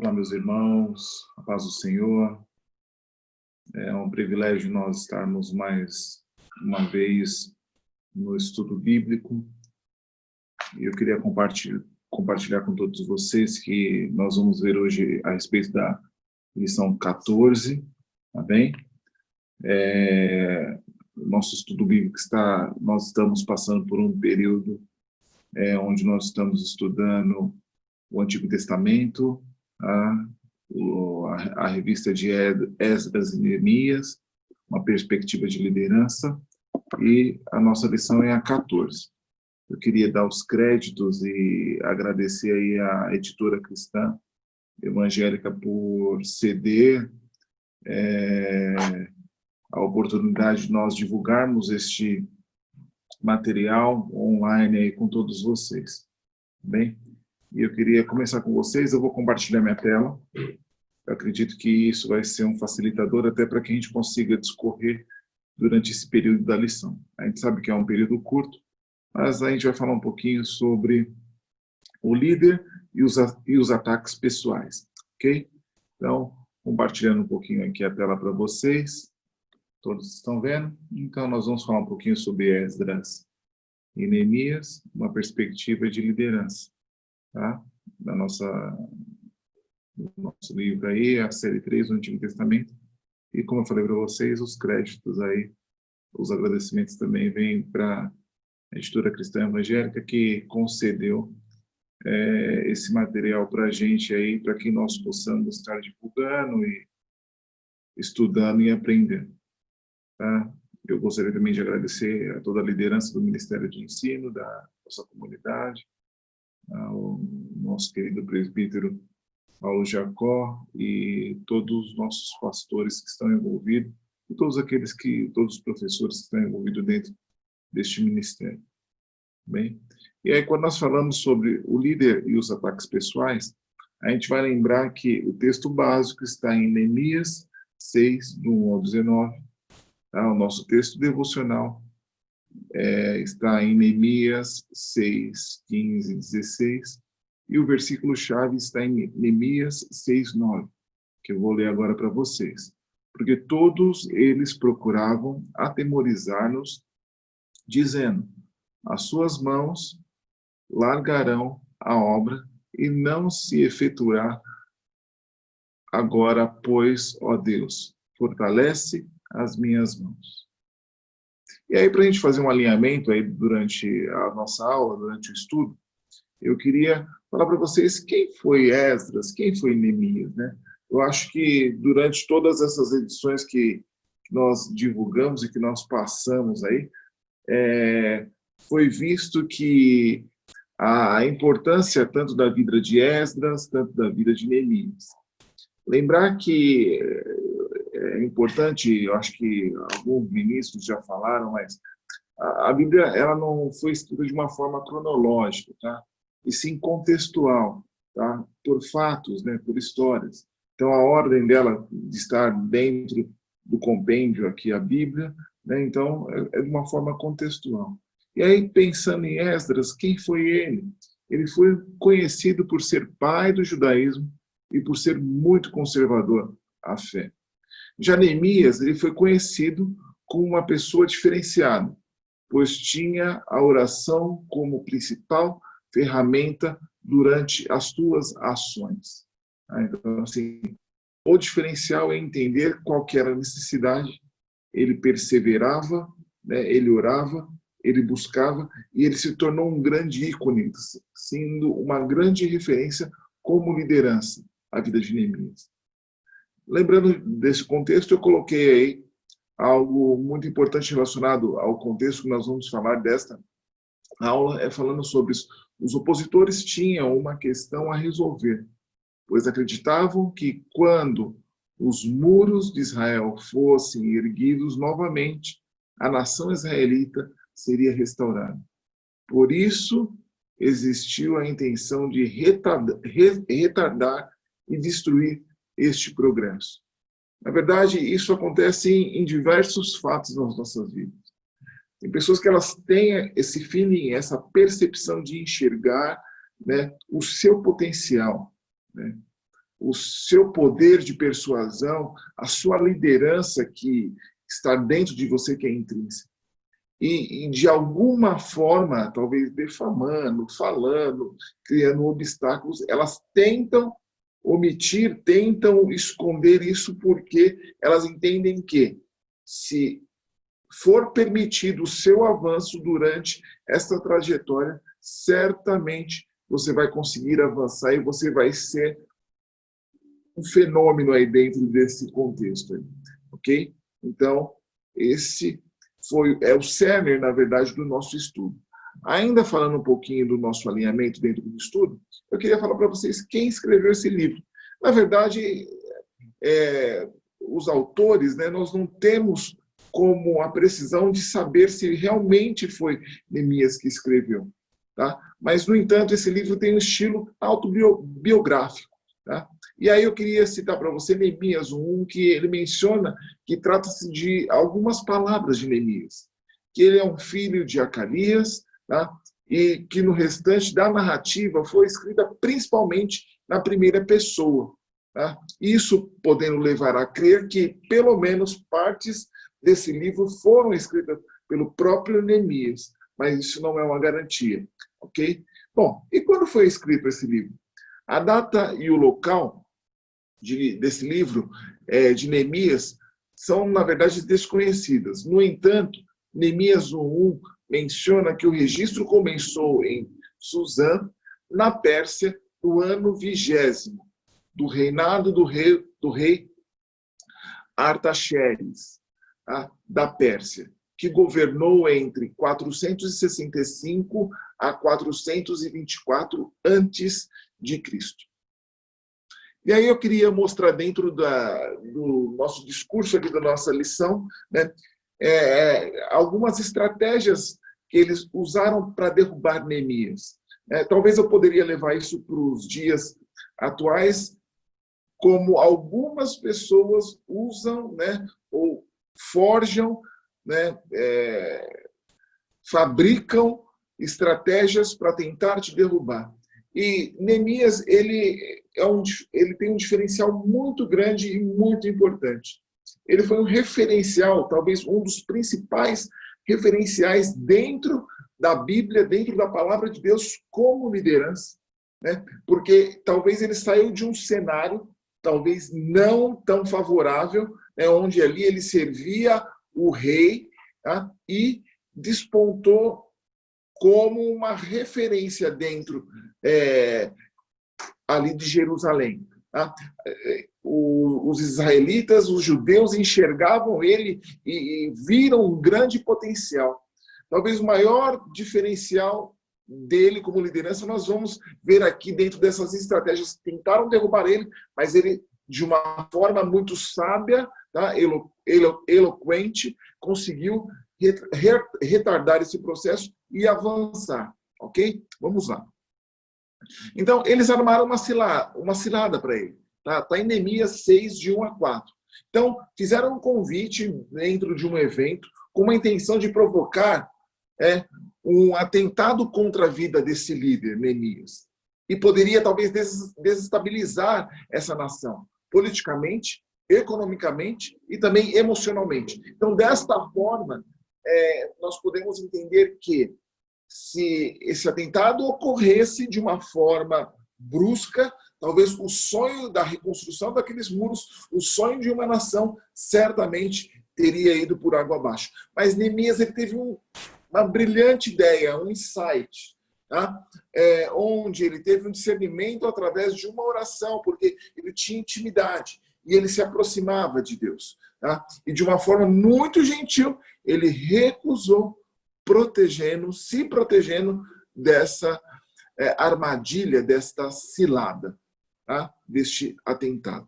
Olá, meus irmãos, a paz do Senhor. É um privilégio nós estarmos mais uma vez no estudo bíblico. E eu queria compartilhar com todos vocês que nós vamos ver hoje a respeito da lição 14, tá bem? O nosso estudo bíblico nós estamos passando por um período onde nós estamos estudando o Antigo Testamento, a revista de Esdras e Neemias, uma perspectiva de liderança, e a nossa lição é a 14. Eu queria dar os créditos e agradecer aí a editora cristã evangélica por ceder a oportunidade de nós divulgarmos este material online aí com todos vocês, tá bem? E eu queria começar com vocês, eu vou compartilhar minha tela. Eu acredito que isso vai ser um facilitador até para que a gente consiga discorrer durante esse período da lição. A gente sabe que é um período curto, mas a gente vai falar um pouquinho sobre o líder e os ataques pessoais, ok? Então, compartilhando um pouquinho aqui a tela para vocês. Todos estão vendo? Então, nós vamos falar um pouquinho sobre Esdras e Neemias, uma perspectiva de liderança, tá? Do nosso livro aí, a série 3 do Antigo Testamento. E como eu falei para vocês, os créditos aí, os agradecimentos também vêm para a editora cristã evangélica que concedeu esse material para a gente aí, para que nós possamos estar divulgando e estudando e aprendendo, tá? Eu gostaria também de agradecer a toda a liderança do Ministério de Ensino, da nossa comunidade, ao nosso querido presbítero Paulo Jacó e todos os nossos pastores que estão envolvidos, e todos os professores que estão envolvidos dentro deste ministério. Bem? E aí, quando nós falamos sobre o líder e os ataques pessoais, a gente vai lembrar que o texto básico está em Neemias 6, do 1 ao 19. Tá? O nosso texto devocional está em Neemias 6, 15 e 16. E o versículo-chave está em Neemias 6, 9, que eu vou ler agora para vocês. Porque todos eles procuravam atemorizar-nos, dizendo: as suas mãos largarão a obra e não se efetuará agora, pois, ó Deus, fortalece as minhas mãos. E aí, para a gente fazer um alinhamento aí durante a nossa aula, durante o estudo, eu queria falar para vocês quem foi Esdras, quem foi Neemias, né? Eu acho que durante todas essas edições que nós divulgamos e que nós passamos aí, foi visto que a importância tanto da vida de Esdras, tanto da vida de Neemias. Lembrar que é importante, eu acho que alguns ministros já falaram, mas a Bíblia ela não foi escrita de uma forma cronológica, tá? E sim contextual, tá? Por fatos, né? Por histórias. Então, a ordem dela de estar dentro do compêndio aqui, a Bíblia, né? Então, é de uma forma contextual. E aí, pensando em Esdras, quem foi ele? Ele foi conhecido por ser pai do judaísmo e por ser muito conservador à fé. Já Neemias, ele foi conhecido como uma pessoa diferenciada, pois tinha a oração como principal ferramenta durante as suas ações. Então, assim, o diferencial é entender qual que era a necessidade, ele perseverava, né, ele orava, ele buscava, e ele se tornou um grande ícone, sendo uma grande referência como liderança à vida de Neemias. Lembrando desse contexto, eu coloquei aí algo muito importante relacionado ao contexto que nós vamos falar desta aula, falando sobre isso. Os opositores tinham uma questão a resolver, pois acreditavam que quando os muros de Israel fossem erguidos novamente, a nação israelita seria restaurada. Por isso, existiu a intenção de retardar e destruir este progresso. Na verdade, isso acontece em diversos fatos nas nossas vidas. Tem pessoas que elas têm esse feeling, essa percepção de enxergar, né, o seu potencial, né? o seu poder de persuasão, a sua liderança que está dentro de você, que é intrínseca. E de alguma forma, talvez defamando, falando, criando obstáculos, elas tentam omitir, tentam esconder isso porque elas entendem que se for permitido o seu avanço durante essa trajetória, certamente você vai conseguir avançar e você vai ser um fenômeno aí dentro desse contexto, aí, ok? Então, esse é o cerne, na verdade, do nosso estudo. Ainda falando um pouquinho do nosso alinhamento dentro do estudo, eu queria falar para vocês quem escreveu esse livro. Na verdade, os autores, né, nós não temos como a precisão de saber se realmente foi Neemias que escreveu. Tá? Mas, no entanto, esse livro tem um estilo autobiográfico. Tá? E aí eu queria citar para você Neemias 1, que ele menciona que trata-se de algumas palavras de Neemias, que ele é um filho de Acalias, tá? E que no restante da narrativa foi escrita principalmente na primeira pessoa. Tá? Isso podendo levar a crer que pelo menos partes desse livro foram escritas pelo próprio Neemias, mas isso não é uma garantia, ok? Bom, e quando foi escrito esse livro? A data e o local desse livro, de Neemias, são, na verdade, desconhecidas. No entanto, Neemias 1:1 menciona que o registro começou em Suzã, na Pérsia, no ano 20º, do reinado do rei Artaxerxes, tá? Da Pérsia, que governou entre 465 a 424 antes de Cristo. E aí eu queria mostrar dentro do nosso discurso aqui, da nossa lição, né, algumas estratégias que eles usaram para derrubar Neemias. Talvez eu poderia levar isso para os dias atuais, como algumas pessoas usam, né, ou forjam, né, fabricam estratégias para tentar te derrubar. E Neemias, ele tem um diferencial muito grande e muito importante. Ele foi um referencial, talvez um dos principais referenciais dentro da Bíblia, dentro da palavra de Deus, como liderança, né? Porque talvez ele saiu de um cenário, talvez não tão favorável, né, onde ali ele servia o rei, tá? E despontou como uma referência dentro ali de Jerusalém. Tá? Os israelitas, os judeus enxergavam ele e viram um grande potencial. Talvez o maior diferencial dele como liderança nós vamos ver aqui dentro dessas estratégias que tentaram derrubar ele, mas ele, de uma forma muito sábia, tá? Eloquente, conseguiu retardar esse processo e avançar, ok? Vamos lá. Então, eles armaram uma cilada para ele. Tá em Neemias 6, de 1 a 4. Então, fizeram um convite dentro de um evento com uma intenção de provocar um atentado contra a vida desse líder, Neemias. E poderia, talvez, desestabilizar essa nação, politicamente, economicamente e também emocionalmente. Então, desta forma, nós podemos entender que se esse atentado ocorresse de uma forma brusca, talvez o sonho da reconstrução daqueles muros, o sonho de uma nação, certamente teria ido por água abaixo. Mas Neemias, ele teve uma brilhante ideia, um insight, tá? Onde ele teve um discernimento através de uma oração, porque ele tinha intimidade e ele se aproximava de Deus. Tá? E de uma forma muito gentil, ele recusou, se protegendo dessa armadilha, desta cilada, tá? Deste atentado.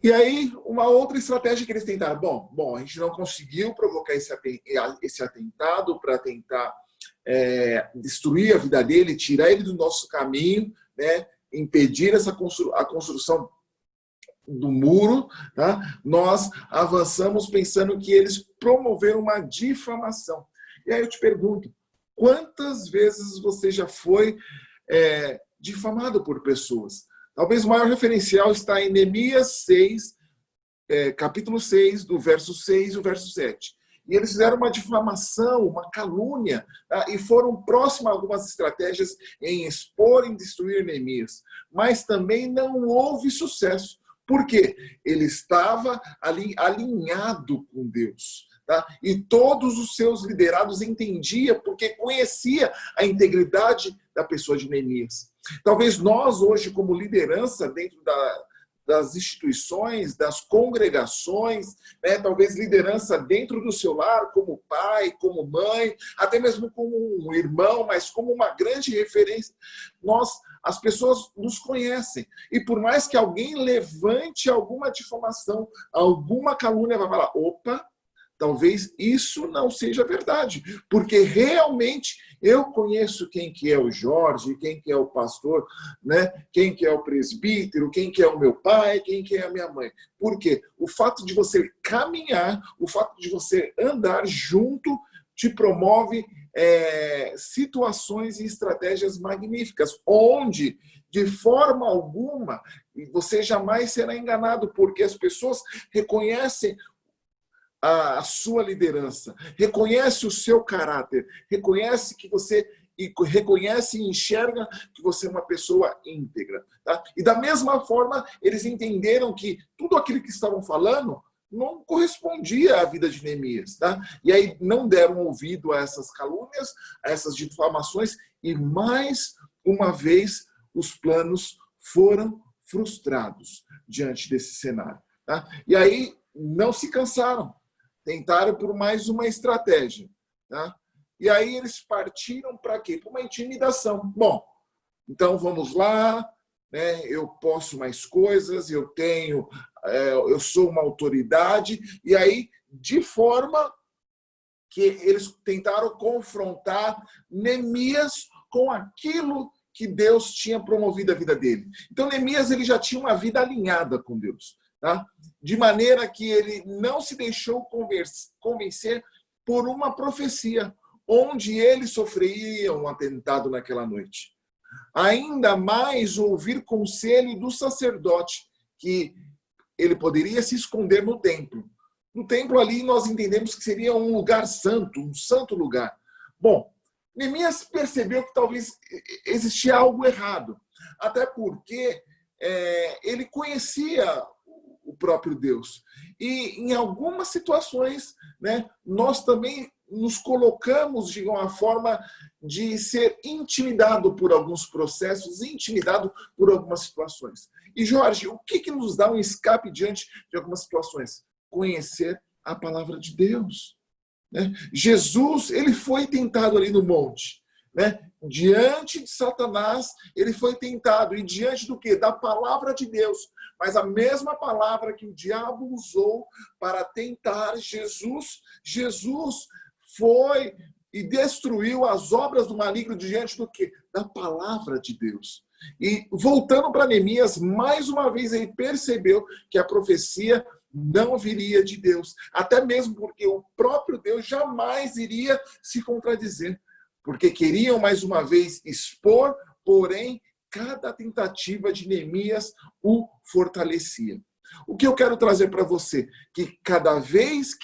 E aí, uma outra estratégia que eles tentaram. Bom, a gente não conseguiu provocar esse atentado para tentar destruir a vida dele, tirar ele do nosso caminho, né? Impedir a construção do muro, tá? Nós avançamos pensando que eles promoveram uma difamação. E aí eu te pergunto, quantas vezes você já foi difamado por pessoas? Talvez o maior referencial está em Neemias 6, capítulo 6, do verso 6 e o verso 7. E eles fizeram uma difamação, uma calúnia, tá? E foram próximos a algumas estratégias em expor e destruir Neemias. Mas também não houve sucesso. Por quê? Ele estava ali alinhado com Deus. Tá? E todos os seus liderados entendiam, porque conhecia a integridade da pessoa de Neemias. Talvez nós hoje, como liderança dentro das instituições, das congregações, né? Talvez liderança dentro do seu lar, como pai, como mãe, até mesmo como um irmão, mas como uma grande referência, as pessoas nos conhecem. E por mais que alguém levante alguma difamação, alguma calúnia, vai falar, opa, talvez isso não seja verdade, porque realmente eu conheço quem que é o Jorge, quem que é o pastor, né? Quem que é o presbítero, quem que é o meu pai, quem que é a minha mãe. Por quê? O fato de você caminhar, o fato de você andar junto, te promove situações e estratégias magníficas, onde, de forma alguma, você jamais será enganado, porque as pessoas reconhecem a sua liderança, reconhece o seu caráter, reconhece que você reconhece e enxerga que você é uma pessoa íntegra. Tá? E da mesma forma, eles entenderam que tudo aquilo que estavam falando não correspondia à vida de Neemias. Tá? E aí não deram ouvido a essas calúnias, a essas difamações, e mais uma vez os planos foram frustrados diante desse cenário. Tá? E aí não se cansaram. Tentaram por mais uma estratégia. Tá? E aí eles partiram para quê? Para uma intimidação. Bom, então vamos lá, né? Eu posso mais coisas, eu sou uma autoridade. E aí, de forma que eles tentaram confrontar Neemias com aquilo que Deus tinha promovido a vida dele. Então, Neemias ele já tinha uma vida alinhada com Deus. Tá? De maneira que ele não se deixou convencer por uma profecia, onde ele sofreria um atentado naquela noite. Ainda mais ouvir conselho do sacerdote, que ele poderia se esconder no templo. No templo ali nós entendemos que seria um lugar santo, um santo lugar. Bom, Neemias percebeu que talvez existia algo errado, até porque ele conhecia o próprio Deus. E em algumas situações, né, nós também nos colocamos de uma forma de ser intimidado por alguns processos, intimidado por algumas situações. E, Jorge, o que nos dá um escape diante de algumas situações? Conhecer a palavra de Deus. Né? Jesus, ele foi tentado ali no monte. Né? Diante de Satanás, ele foi tentado. E diante do quê? Da palavra de Deus. Mas a mesma palavra que o diabo usou para tentar Jesus, Jesus foi e destruiu as obras do maligno diante do quê? Da palavra de Deus. E voltando para Neemias, mais uma vez ele percebeu que a profecia não viria de Deus. Até mesmo porque o próprio Deus jamais iria se contradizer. Porque queriam mais uma vez expor, porém, cada tentativa de Neemias o fortalecia. O que eu quero trazer para você? Que cada vez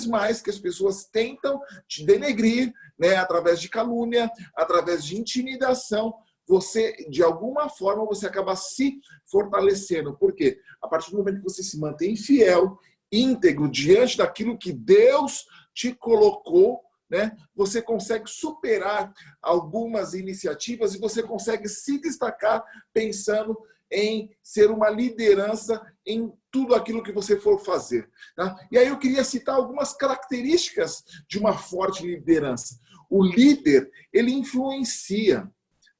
mais que as pessoas tentam te denegrir, né, através de calúnia, através de intimidação, você, de alguma forma, você acaba se fortalecendo. Por quê? A partir do momento que você se mantém fiel, íntegro, diante daquilo que Deus te colocou, né, você consegue superar algumas iniciativas e você consegue se destacar pensando em ser uma liderança em tudo aquilo que você for fazer. Tá? E aí eu queria citar algumas características de uma forte liderança. O líder, ele influencia.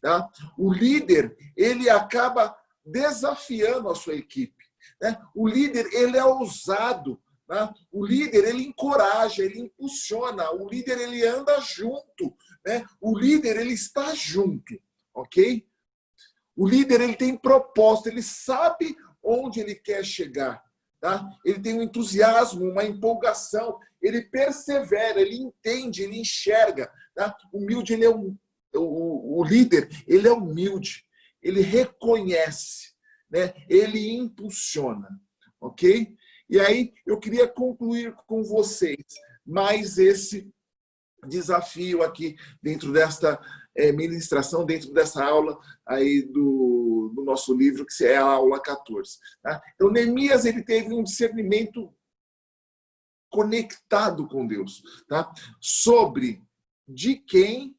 Tá? O líder, ele acaba desafiando a sua equipe. Né? O líder, ele é ousado. Né? O líder, ele encoraja, ele impulsiona. O líder, ele anda junto. Né? O líder, ele está junto. Ok? O líder, ele tem propósito, ele sabe onde ele quer chegar. Tá? Ele tem um entusiasmo, uma empolgação, ele persevera, ele entende, ele enxerga. Tá? Humilde, ele é o líder, ele é humilde. ele reconhece, né? Ele impulsiona, ok? E aí eu queria concluir com vocês mais esse desafio aqui dentro desta ministração, dentro dessa aula aí do nosso livro, que é a aula 14. Tá? Então, Neemias, ele teve um discernimento conectado com Deus, tá? Sobre de quem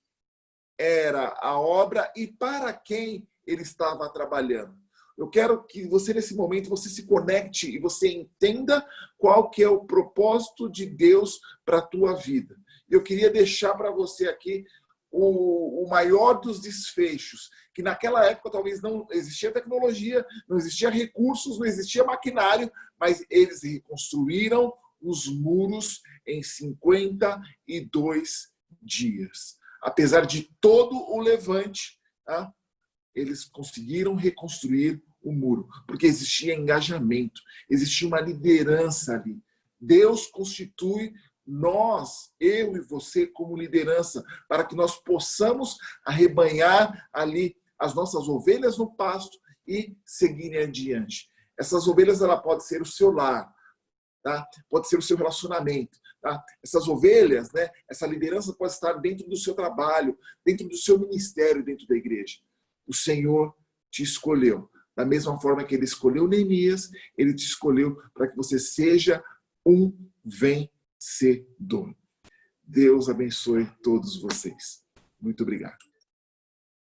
era a obra e para quem ele estava trabalhando. Eu quero que você, nesse momento, você se conecte e você entenda qual que é o propósito de Deus para a tua vida. Eu queria deixar para você aqui o maior dos desfechos, que naquela época talvez não existia tecnologia, não existia recursos, não existia maquinário, mas eles reconstruíram os muros em 52 dias. Apesar de todo o levante, tá? Eles conseguiram reconstruir o muro, porque existia engajamento, existia uma liderança ali. Deus constitui nós, eu e você, como liderança, para que nós possamos arrebanhar ali as nossas ovelhas no pasto e seguirem adiante. Essas ovelhas, ela pode ser o seu lar, tá? Pode ser o seu relacionamento. Tá? Essas ovelhas, né? Essa liderança pode estar dentro do seu trabalho, dentro do seu ministério, dentro da igreja. O Senhor te escolheu. Da mesma forma que ele escolheu Neemias, ele te escolheu para que você seja um vencedor. Deus abençoe todos vocês. Muito obrigado.